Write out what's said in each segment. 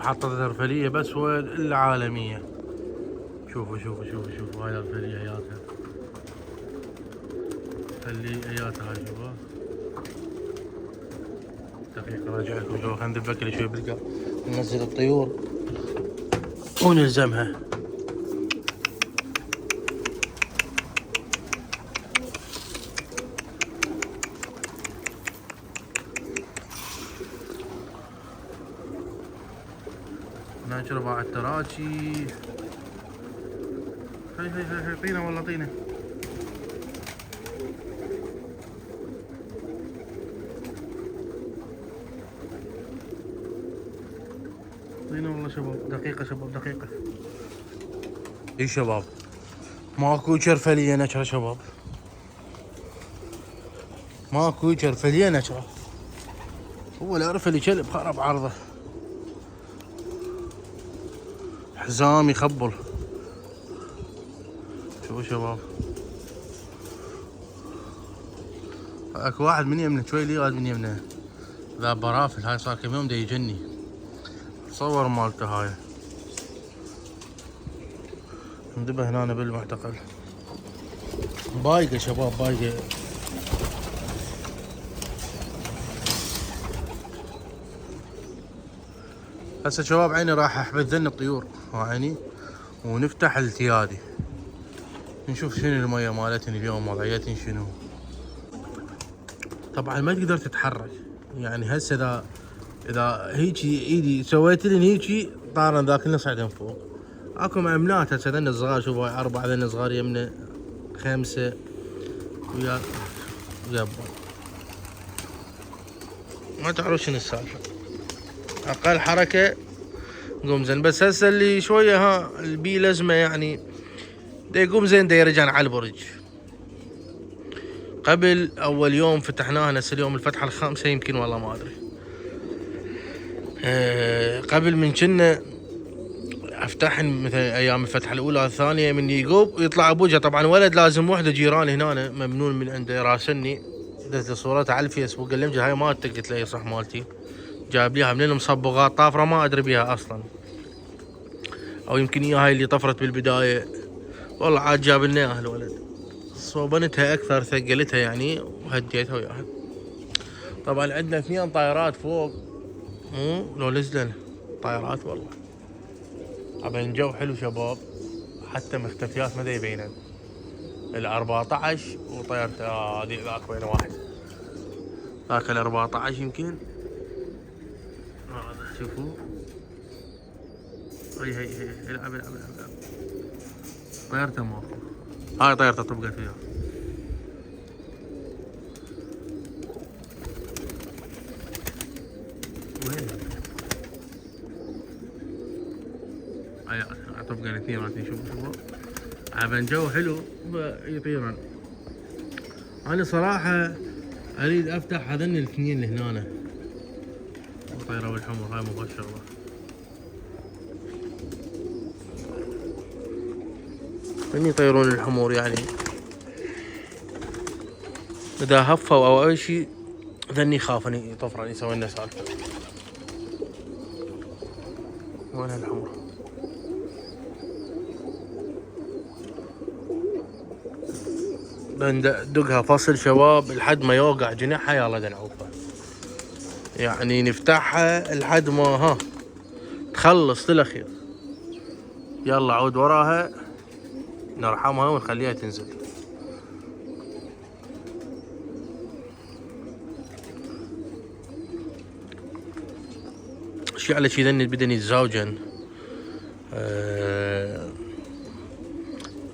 محطة الرفلية بس هو العالمية. شوفوا شوفوا شوفوا شوفوا هاي الرفلية اياتها، خلي اياتها هاي شوفوا. دقيقة راجع لكم شوفوا، خلينا ندبك لي شوي بالقاع، ننزل الطيور ونلزمها. هناك رباع التراشي. هي طينة والله طينة. طينة والله شباب. دقيقة شباب دقيقة. اي شباب ماكو شرفلية نشرة شباب، ماكو شرفلية نشرة. هو الارفلي كلب خرب عرضه، حزام يخبل. شوفوا شباب، اكو واحد من يمنا شوي لي غاد من يمنا ذا برافل. هاي صار كم يوم دا يجني، صور مالته هاي ندبه هنا بالمعتقل. بايقه شباب بايقه. هسه شباب عيني راح احبذ ذن الطيور عيني، ونفتح التيادي نشوف شنو المية مالتني اليوم وضعيتني شنو. طبعا ما تقدر تتحرك، يعني هسه اذا هيجي ايدي سويت لي هيجي طارن ذاك نصعدن فوق. اكو مأمنات هسه ذن الصغار، شوفوا هاي 4 ذن صغار يمنا 5 ويا يابا ما تعرف شنو السالفة. اقل حركة نقوم زين، بس هسه اللي شوية ها البي لزمة يعني دا يقوم زين دا يرجع على البرج. قبل اول يوم فتحناها، هسه اليوم الفتحة الخامسة يمكن والله ما ادري. قبل من كنا افتح مثلا ايام الفتحة الاولى الثانية من يقوب يطلع ابوجه. طبعا ولد لازم وحده جيراني هنا ممنون من عنده يراسلني، دزت صورتها على الفيسبوك قال لي هاي مالتك، قلت له اي صح مالتي. جاب ليها من المصبغات طافرة ما ادري بيها اصلا، او يمكن هي هاي اللي طفرت بالبداية. والله عاد جاب لنا اياها الولد، صوبنتها اكثر ثقلتها يعني وهديتها وياها. طبعا عندنا 2 طائرات فوق، مو لو نزلن طائرات والله. طبعا الجو حلو شباب، حتى مختفيات ما يبينن. ال 14 وطيرت هذه ذاك وين واحد، ذاك ال 14 يمكن هذا. شوفوا هي العب العب العب العب. طيرته ماكو، هاي طيرته طبقت فيها. وين هاي طبقة الاثنين مالتين. شوفوا عبن جو حلو يطيرن. انا صراحة اريد افتح هذن الاثنين اللي هنا، الطيرة والحمر هاي مو شغلة. من يطيرون الحمور يعني اذا هفوا او اي شيء ذني يخافن يطفرن يسوي لنا سالفة. وين الحمر؟ بندقها فصل شباب لحد ما يوقع جناحها، يلا دنعوفها يعني نفتحها لحد ما ها تخلص للاخير. يلا عود وراها نرحمها ونخليها تنزل. شعلة شي ذني بدن يتزاوجن.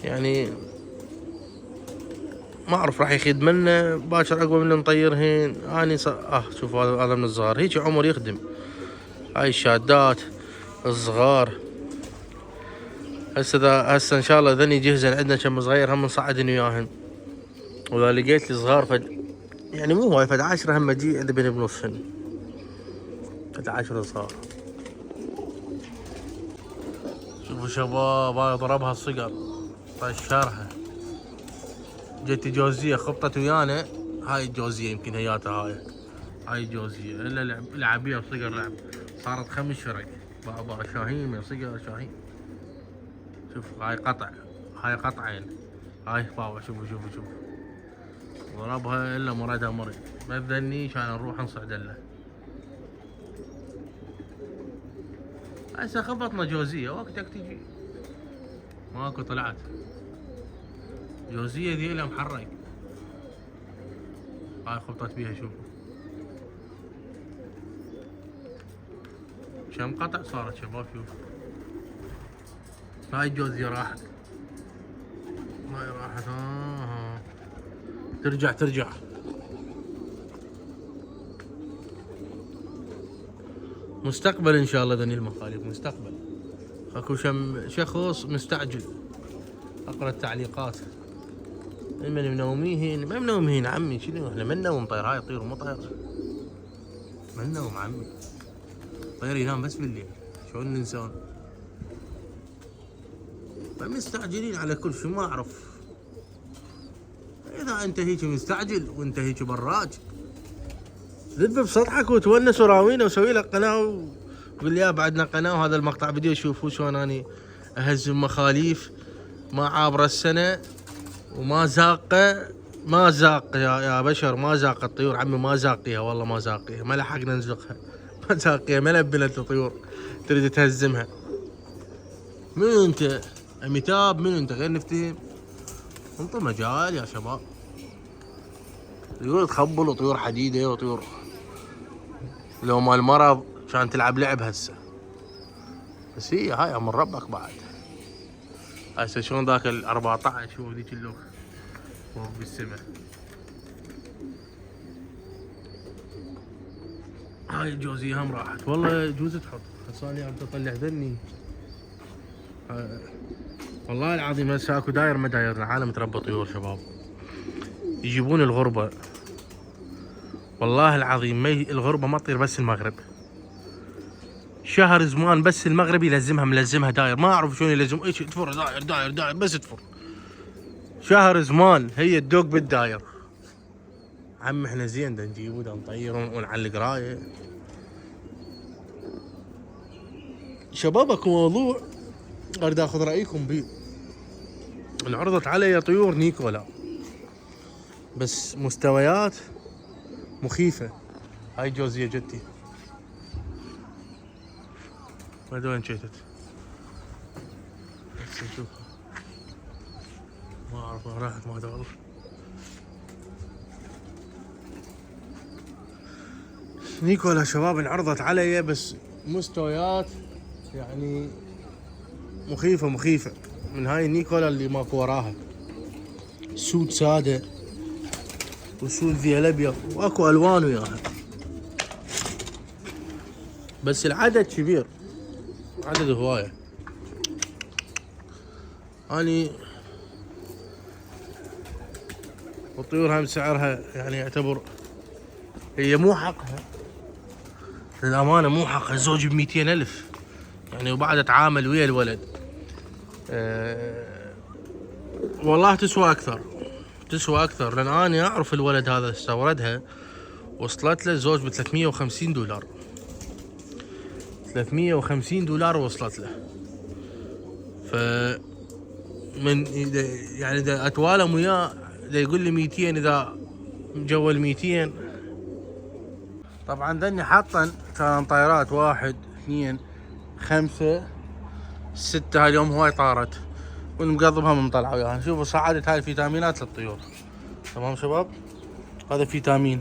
يعني ما اعرف راح يخدمنا باكر عقب من نطيرهن. اني شوف هذا من الصغار هيك عمر يخدم. هاي الشادات الصغار هسه ان شاء الله ذني جهزن. عندنا كم صغير هم نصعدن وياهن، واذا لقيت لي صغار يعني مو هواي 10 هم اجي عندي بين بنصهن 10 صغار. شوفوا شباب هاي ضربها الصقر طشرها. جت جوزية خبطت ويانا، هاي الجوزية يمكن هياتها هاي الجوزية الا لعب بيها الصقر لعب، صارت 5 فرق. بابا شاهين من صقر شاهين. شوف هاي قطع، هاي قطعين، هاي بابا شوفوا ضربها الا مرادها مري، ما تذني كان نروح نصعد له. هسه خبطنا جوزية وقتك تجي ماكو طلعت جوزية ذيلا محرق. هاي خبطت بيها شوفوا كم قطع صارت شباب. شوف هاي الجوزية راحت، هاي راحت ترجع مستقبل ان شاء الله. ذني المخالف مستقبل. اكو شخص مستعجل اقرا التعليقات. من منوميهن ما منوميهن عمي شنو احنا من نوم طير. هاي طير مو طير من نوم عمي. طير ينام بس بالليل شلون الانسان. مستعجلين على كل شيء ما اعرف. اذا انت هيك مستعجل وانت هيك براج ذب بسطحك وتونس وراوينا وسوي لك قناه وقول لي بعدنا قناه وهذا المقطع فيديو شوفوا شلون اني اهزم مخاليف ما عابره السنه وما زاقه. ما زاق يا بشر، ما زاق الطيور عمي، ما زاقيها والله ما زاقيها، ما لحقنا نزقها ما زاقيها، ما لبلت الطيور تريد تهزمها. من انت امتاب؟ من انت غير نفتهم؟ انطوا مجال يا شباب. طيور تخبل وطيور حديده وطيور لو مال مرض كان تلعب لعب هسه. بس هاي امر ربك بعد. هسه شلون ذاك ال 14 شوف ذيك اللوخ فوق بالسما. هاي الجوزية هم راحت والله يجوز تحط خلصاني عم تطلع ذني. والله العظيم هسه اكو داير مداير العالم تربى طيور شباب يجيبون الغربة. والله العظيم الغربة ما تطير بس المغرب. شهر زمان بس المغرب يلزمها ملزمها داير ما اعرف شلون يلزم ايش تفر داير بس تفر. شهر زمان هي تدوق بالداير. عم احنا زين دا نجيبو دا نطير ونعلق رايه. شباب اكو موضوع اريد اخذ رايكم بيه. انعرضت علي طيور نيكولا بس مستويات مخيفة. هاي جوزية جدتي ما ادري وين جيتت بس نشوفها ما اعرف وين راحت ما ادري. نيكولا شباب انعرضت علي بس مستويات يعني مخيفة من هاي النيكولا اللي ماكو وراها. سود سادة وسود ذي الابيض واكو الوان وياها بس العدد كبير، عدد هواية. اني والطيور هم سعرها يعني يعتبر هي مو حقها للأمانة، مو حقها. الزوج ب200,000 يعني وبعد اتعامل ويا الولد. والله تسوى اكثر لان انا اعرف الولد هذا استوردها وصلت له الزوج ب $350. $350 وصلت له. ف من يعني اذا اتوالم وياه اذا يقول لي 200 اذا مجول 200. طبعا ذني حاطن كان طيارات 1 2 5 6 هاليوم هواي طارت ونقضبها من طلعه وياها. شوفوا صعدت هاي الفيتامينات للطيور. تمام شباب هذا فيتامين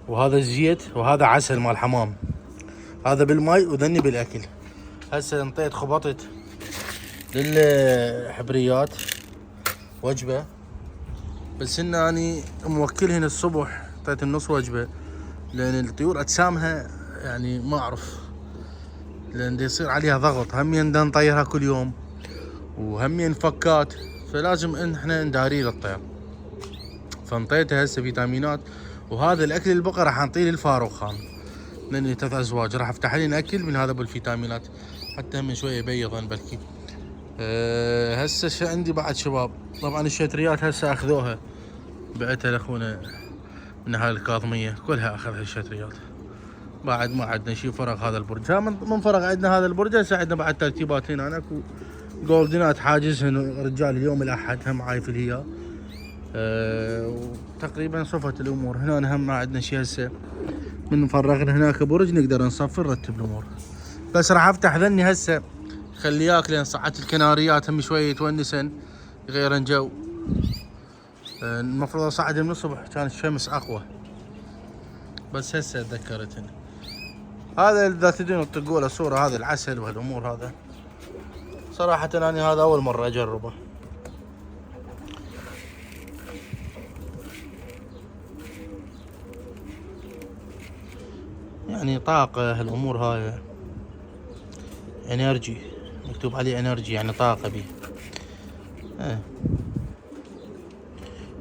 وهذا زيت وهذا عسل مال حمام. هذا بالماي وذني بالاكل. هسه انطيت خبطت للحبريات وجبه بس ان اني موكلهن الصبح اعطيت النص وجبه لان الطيور اجسامها يعني ما اعرف لان يصير عليها ضغط. همين دا نطيرها كل يوم وهمين فكات فلازم ان احنا نداري للطير. فانطيتها هسه فيتامينات وهذا الاكل البقره راح نعطيه للفاروخان لاني 3 ازواج راح افتح لي اكل من هذا بالفيتامينات حتى من شويه يبيضن بلكي. هسه عندي بعد شباب طبعا الشتريات هسه اخذوها بعتها لاخونا من هاي الكاظميه كلها اخذها الشتريات بعد ما عندنا شي فرق هذا البرج. من فرق عندنا هذا البرج. هسه عندنا بعد ترتيبات هنا اكو جولدنات حاجزهن رجال اليوم الاحد هم عايف الهيا. تقريبا صفت الامور هنا. هم ما عندنا شي هسه من فرغنا هناك برج نقدر نصفي نرتب الامور. بس راح افتح ذني هسه خلياك لين صعدت الكناريات هم شويه يتونسن يغيرن جو. المفروض اصعد من الصبح كان الشمس اقوى بس هسه تذكرتني. هذا اذا تدرون تطقوا له صوره هذا العسل وهالامور هذا صراحه انا هذا اول مره اجربه. يعني طاقه هالامور هاي انرجي مكتوب عليه انرجي يعني طاقه بيه.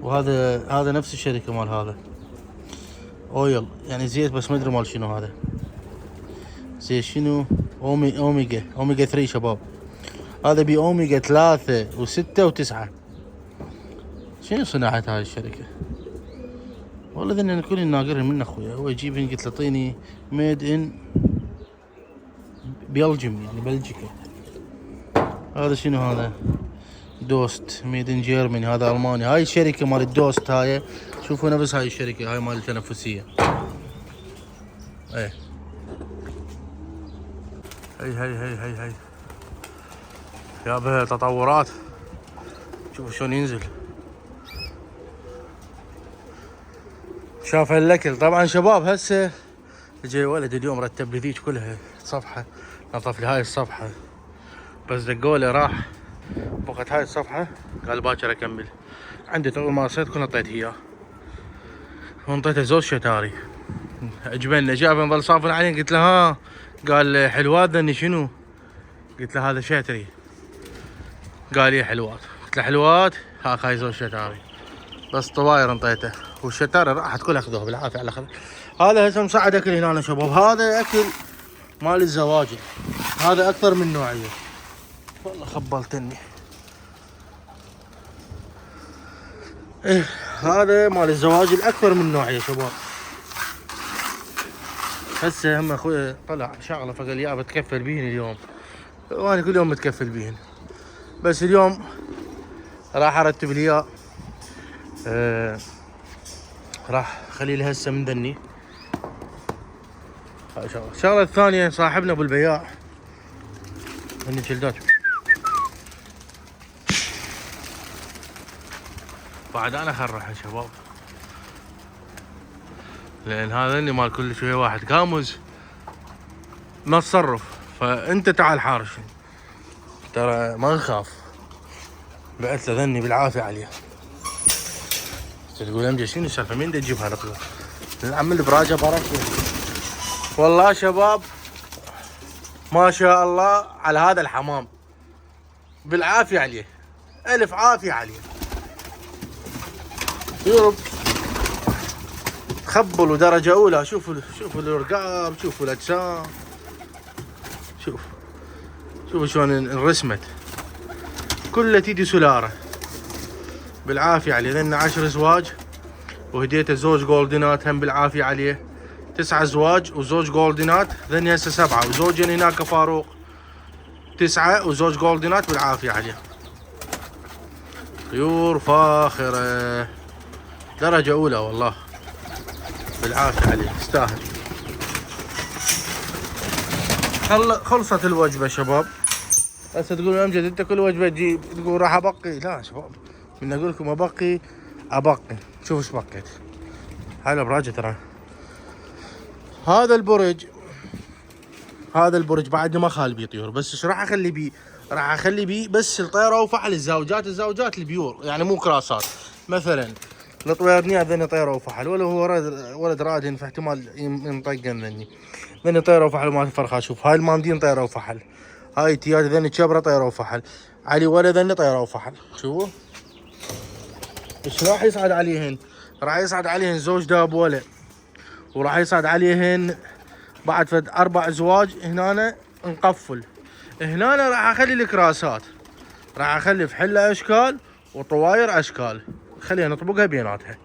وهذا نفس الشركه مال هذا اويل يعني زيت بس ما ادري مال شنو هذا زيت شنو. اوميجا 3 شباب. هذا بي اوميجا 3 و6 و9. شنو صناعة هاي الشركة؟ والله ذني انا كل ناقرهم من اخويا. هو يجيبني قلت له اعطيني ميد ان بلجيم يعني بلجيكا. هذا شنو هذا؟ دوست ميد ان جيرماني. هذا الماني. هاي الشركة مال الدوست هاي شوفوا نفس هاي الشركة هاي مال التنفسية. ايه هي يابا تطورات. شوفوا شلون ينزل. شاف الاكل طبعا شباب. هسه جاي ولد اليوم رتب لي ذيك كلها صفحه نظف لي هاي الصفحه بس دقوله راح فقط هاي الصفحه قال باكر اكمل. عندي تو ما صيد كل اعطيته اياه وانطيته زوج شتاري عجبني. جاب نظل صافن عليه قلت له ها قال حلوات ذني شنو؟ قلت له هذا شتري. قال لي حلوات. قلت له حلوات هاك هاي زوج شتاري بس طواير انطيته والشتاري راحت كلها اخذوها بالعافيه على خذ. هذا هسه مصعد اكل هنا شباب. هذا اكل مال الزواجل. هذا اكثر من نوعيه. والله خبلتني. ايه هذا مال الزواجل اكثر من نوعيه شباب. هسه هم اخوي طلع شغله فقال يا بتكفل بيهن اليوم. وانا كل يوم متكفل بيهن بس اليوم راح ارتب لي اياه. راح خلي لي هسه من ذني هاي شغله. الشغله الثانيه صاحبنا ابو البياع عندي جلدات بعد انا اخرح شباب لان هذا اللي مال كل شويه واحد كامز ما تصرف. فانت تعال حارش ترى ما نخاف. بعت له ذني بالعافيه عليه. تقول امجد شنو السالفه مين تجيبها نطلع نعمل براجه بركه. والله شباب ما شاء الله على هذا الحمام بالعافيه عليه. الف عافيه عليه. يورب خبلوا درجه اولى. شوفوا الرقاب شوفوا الاجسام شوفوا شلون انرسمت كلها تيدي سلاره بالعافيه عليه. ذن 10 زواج وهديته زوج جولدنات هم بالعافيه عليه. 9 زواج وزوج جولدنات. ذن هسه 7 وزوجين هناك فاروق. 9 وزوج جولدنات بالعافيه عليه. طيور فاخره درجه اولى والله بالعافيه عليه يستاهل. خلصت الوجبه شباب. هسه تقول امجد انت كل وجبه تجيب تقول راح ابقي. لا شباب من اقول لكم ابقي. شوفوا ايش بقيت. هاي الابراج ترى. هذا البرج بعد ما خال بيه طيور بس ايش راح اخلي بيه؟ راح اخلي بيه بس الطيره وفحل. الزوجات البيور يعني مو كراسات. مثلا الطويرنيات ذني طيره وفحل ولا هو ولد رادن فاحتمال ينطقن ذني طيره وفحل ما فرخه. شوف هاي المامدين طيره وفحل. هاي تيات ذني كبره طيره وفحل. علي ولا ذني طيره وفحل. شوفوا ايش راح يصعد عليهن. راح يصعد عليهن زوج داب ولا وراح يصعد عليهن بعد فد 4 زواج. هنا نقفل. هنا راح اخلي الكراسات. راح اخلي فحله اشكال وطواير اشكال. خليها نطبقها بيناتها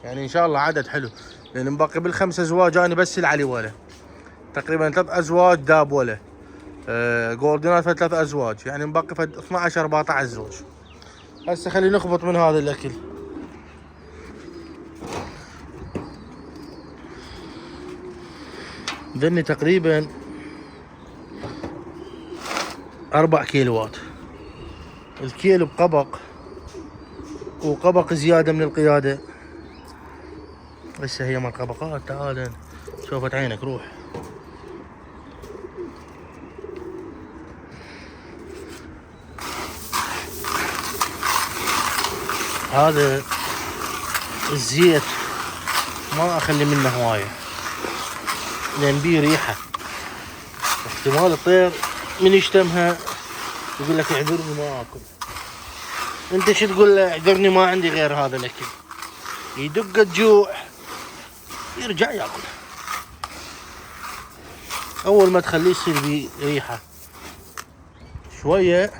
يعني ان شاء الله عدد حلو. لان مبقي بالخمس ازواج انا بس العلي ولا تقريبا 3 ازواج داب ولا جولدنات 3 ازواج، يعني مبقي فد 12 14 زوج. هسه خلينا نخبط من هذا الاكل. ذني تقريبا 4 كيلوات، الكيلو بقبق وقبق زيادة من القيادة. هسه هي مال قبقات، تعال شوفت عينك روح. هذا الزيت ما اخلي منه هواية لان بيه ريحة، احتمال الطير من يشتمها يقول لك اعذرني ما اكل. انت شو تقول له؟ اعذرني ما عندي غير هذا الاكل. يدق الجوع يرجع ياكل. اول ما تخليه يصير بيه ريحة شوية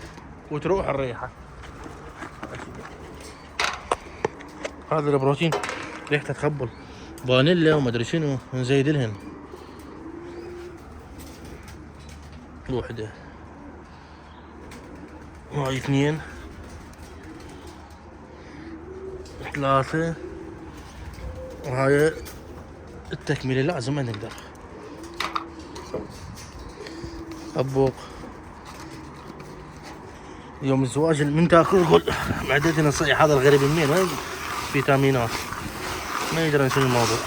وتروح الريحة. هذا البروتين ريحته تخبل، فانيلا وما ادري شنو، نزيد لهن. وحده هاي 2 3 وهاي التكملة لازم ما نقدر. أبوق يوم الزواج من تاكل قول معدتي نصيح هذا الغريب منين؟ وين فيتامينات؟ ما يقدر ينسى الموضوع.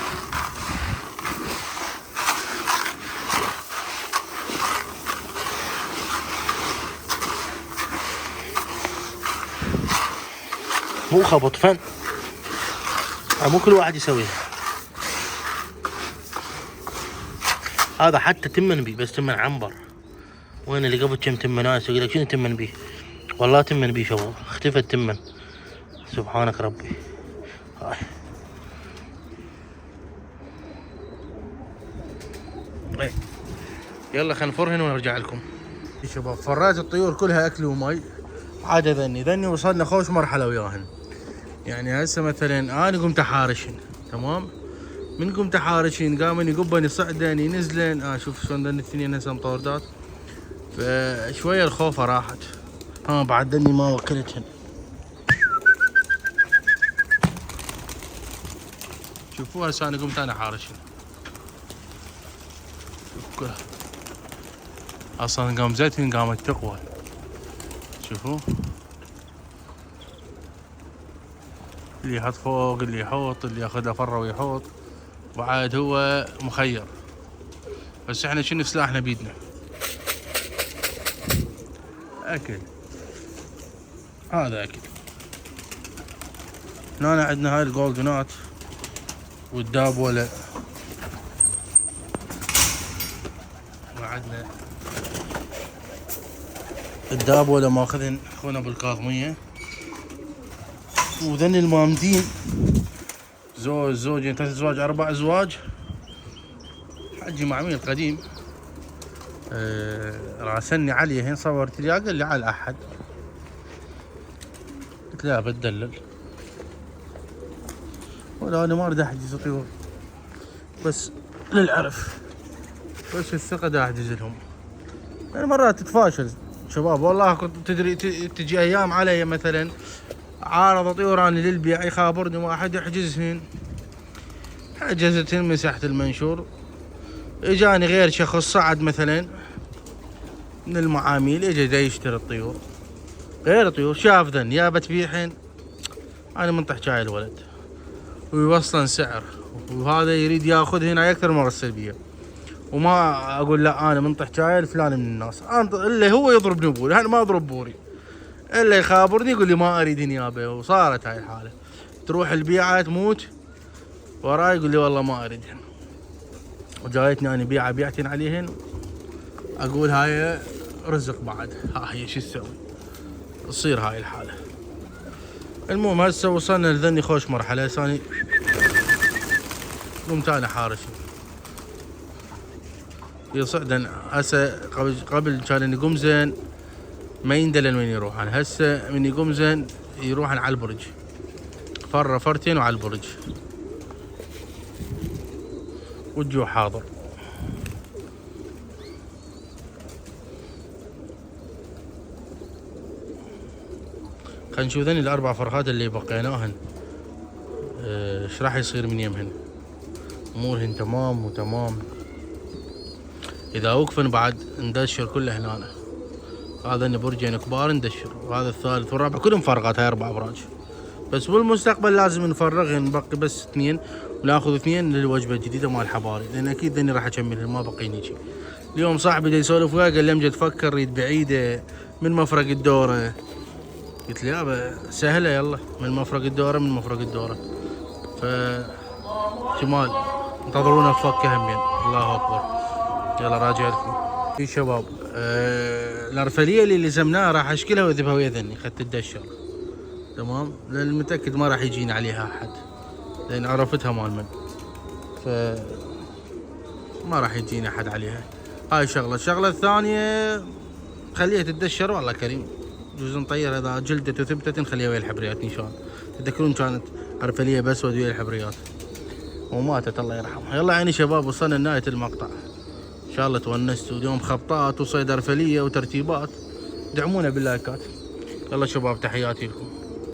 مو خبط فن، مو كل واحد يسويها. هذا حتى تمن بي، بس تمن عنبر. وين اللي قبل كم تمناس يقول لك شنو تمن بي؟ والله تمن بي شباب، اختفت تمن. سبحانك ربي. هاي يلا خلينا نفرهن ونرجع لكم. شباب فريت الطيور كلها اكل ومي، عاد ذني وصلنا خوش مرحله وياهن. يعني هسه مثلا انا قمت احارشن، تمام؟ من قمت احارشن قامن يقبن يصعدن ينزلن. شوف شلون ذني الاثنين هسه مطوردات، فشويه الخوفه راحت. بعد ذني ما وكلتهن. شوفوا هسه انا قمت انا حارشن، شوف اصلا قمزتهن قامت تقوى. شوفوا اللي يحط فوق، اللي يحوط، اللي ياخذها فره ويحوط، وعاد هو مخير. بس احنا شنو سلاحنا بيدنا؟ اكل. هذا اكل. هنا عندنا هاي الجولدنات والدابوله، وعندنا الدابوله ماخذن اخونا بالكاظميه، وذن المامدين زوجين 3 ازواج 4 ازواج. حجي معميل قديم. راسلني علي هين صورت لي قال لي على الاحد، قلت لا بتدلل ولا انا ما اريد احجز طيور، بس للعرف، بس الثقه دا احجز لهم. يعني مرات تتفاشل شباب والله. كنت تدري تجي ايام علي مثلا عارض طيور اني للبيع يخابرني واحد يحجزهن، حجزتهن مساحة المنشور. اجاني غير شخص صعد مثلا من المعاميل، اجى دا يشتري الطيور، غير طيور شاف ذن يا بتبيعهن، انا منطح جاي الولد ويوصلن سعر، وهذا يريد ياخذ هنا اكثر من السلبيه، وما اقول لا انا منطح جاي فلان من الناس. الا هو يضربني بوري، انا ما اضرب بوري، الا يخابرني يقول لي ما اريد نيابه. وصارت هاي الحاله، تروح البيعه تموت وراي يقول لي والله ما اريدهن. وجايتني انا بيعه بيعتين عليهن، اقول هاي رزق بعد، هي شو تسوي؟ تصير هاي الحاله. المهم هسه وصلنا لذني خوش مرحله. ثاني قمت انا حارش يصعدن. هسه قبل كان يقوم زين ما يندلن وين يروحن، هسه من يقوم زين يروحن على البرج، فرة فرتين وعلى البرج. والجو حاضر. خلينا نشوف ذني الاربع فرخات اللي بقيناهن ايش راح يصير من يمهن. امورهن تمام وتمام. اذا وقفن بعد ندشر كله هنا. هذا برجين كبار ندشر، وهذا الثالث والرابع كلهم فرغات. هاي 4 ابراج، بس بالمستقبل لازم نفرغ، نبقي بس 2 وناخذ 2 للوجبه الجديده مال الحباري، لان اكيد ذني راح اكملهن ما بقيني شيء. اليوم صاحبي دا يسولف وياي قال لي امجد تفكر ريد بعيده من مفرق الدوره. قلت له يابا سهله يلا من مفرق الدوره ف جمال انتظرونا بفكه همين. الله اكبر. يلا راجع لكم في شباب. الارفليه اللي لزمناها راح اشكلها واذبها ويا ذني خدت الدشر تمام، لان متاكد ما راح يجينا عليها احد لان عرفتها مال من، ف ما راح يجينا احد عليها. هاي شغله. الشغله الثانيه خليها تتدشر والله كريم، جوز نطير اذا جلدت وثبتت نخليها ويا الحبريات ان شاء الله. تذكرون كانت ارفليه بس ويا الحبريات وماتت الله يرحمها. يلا عيني شباب وصلنا لنهايه المقطع، ان شاء الله تونستوا. اليوم خبطات وصيد ارفليه وترتيبات. دعمونا باللايكات. يلا شباب تحياتي لكم.